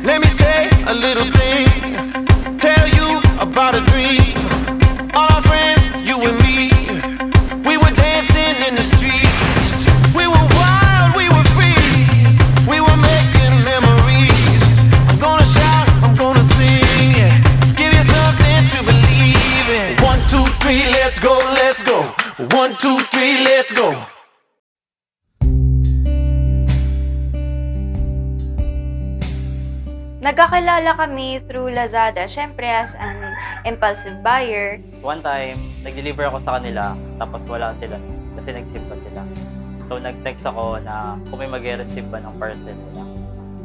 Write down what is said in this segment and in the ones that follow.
Let me say a little thing, tell you about a dream. All our friends, you and me, we were dancing in the streets. We were wild, we were free, we were making memories. I'm gonna shout, I'm gonna sing, yeah. Give you something to believe in. 1, 2, 3, let's go, let's go. 1, 2, 3, let's go. Nagkakilala kami through Lazada, syempre as an impulsive buyer. One time, nag-deliver ako sa kanila, tapos wala sila kasi nagsimba sila. So, nag-text ako na kung may mag-receive ba ng parcel nila.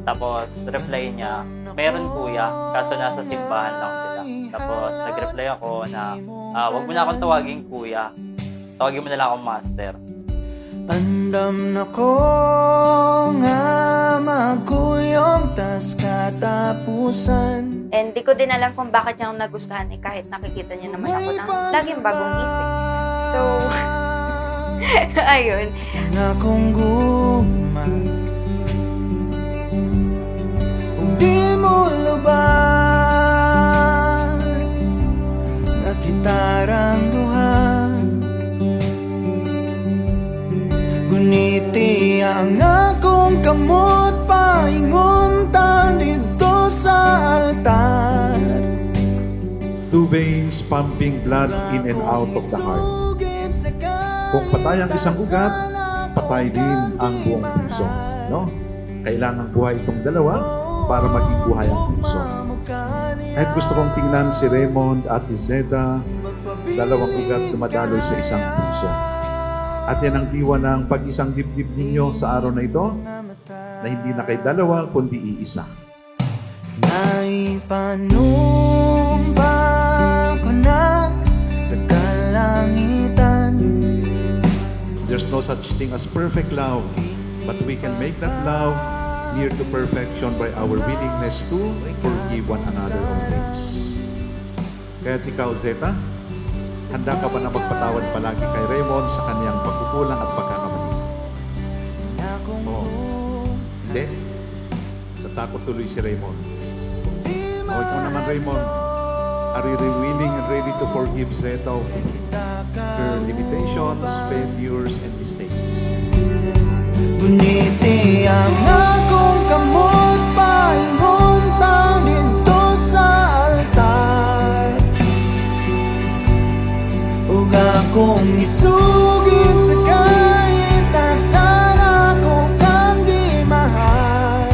Tapos, reply niya, meron kuya, kaso nasa simbahan lang sila. Tapos, nag-reply ako na, wag mo na akong tawagin kuya, tawagin mo na lang akong master. Andam na ko nga magkuyong tas katapusan. And di ko din alam kung bakit niya ako nagustuhan kahit nakikita niya naman ako ng laging bagong isip. So, ayun. Na kung guma di mo lubang na kitarang duha. Guniti ang akong kamot paingon ta dito sa altar. Two veins pumping blood in and out of the heart. Kung patay ang isang ugat, patay din ang buong puso. No? Kailangan buhay itong dalawa para maging buhay ang puso. Kahit gusto kong tingnan si Raymond at Zeta, dalawang ugat dumadaloy sa isang puso. At yan ang diwa ng pag-isang dibdib ninyo sa araw na ito, na hindi na kayo dalawa, kundi iisa. Naipanumpa ko na sa kalangitan. There's no such thing as perfect love, but we can make that love near to perfection by our willingness to forgive one another of things. Kaya ikaw, Zeta, handa ka ba na magpatawad palagi kay Raymond sa kaniyang pagkukulang at pagkakamali? Oo. Hindi. Natakot tuloy si Raymond. O ikaw naman, Raymond. Are you willing and ready to forgive Zeta of her limitations, failures, and mistakes? Guniti ang akong kamot paingon ta dito sa altar. Ug akong isugid sa kaitasan akong kang gimahal.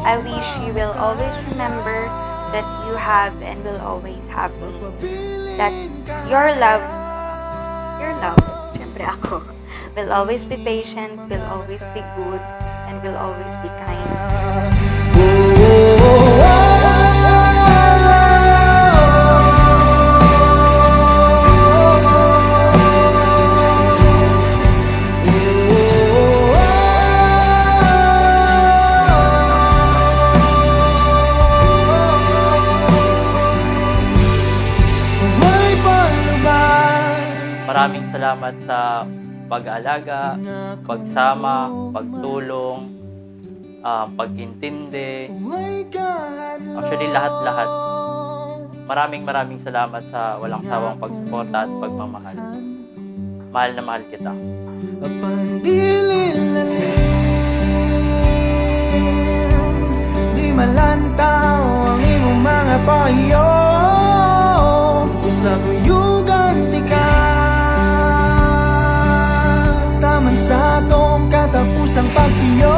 I wish you will always remember that you have and will always have me. That your love, syempre ako, will always be patient, will always be good, and will always be kind. Maraming salamat sa pag-aalaga, pagsama, pagtulong, pag-intindi. Actually, lahat-lahat. Maraming salamat sa walang sawang pagsuporta at pagmamahal. Mahal na mahal kita. Di malantaw ang imong mga payo. Sa kuyugan tika taman sa atong katapusang pagpiyo.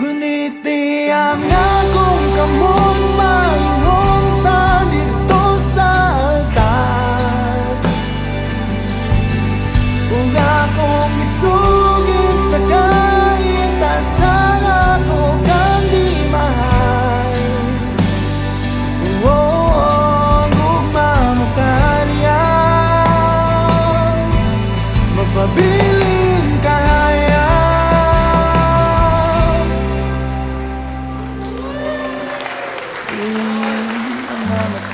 Guniti ang akong kamot maingon ta dito sa altar. Ug akong isugid sa kaitasan akong in another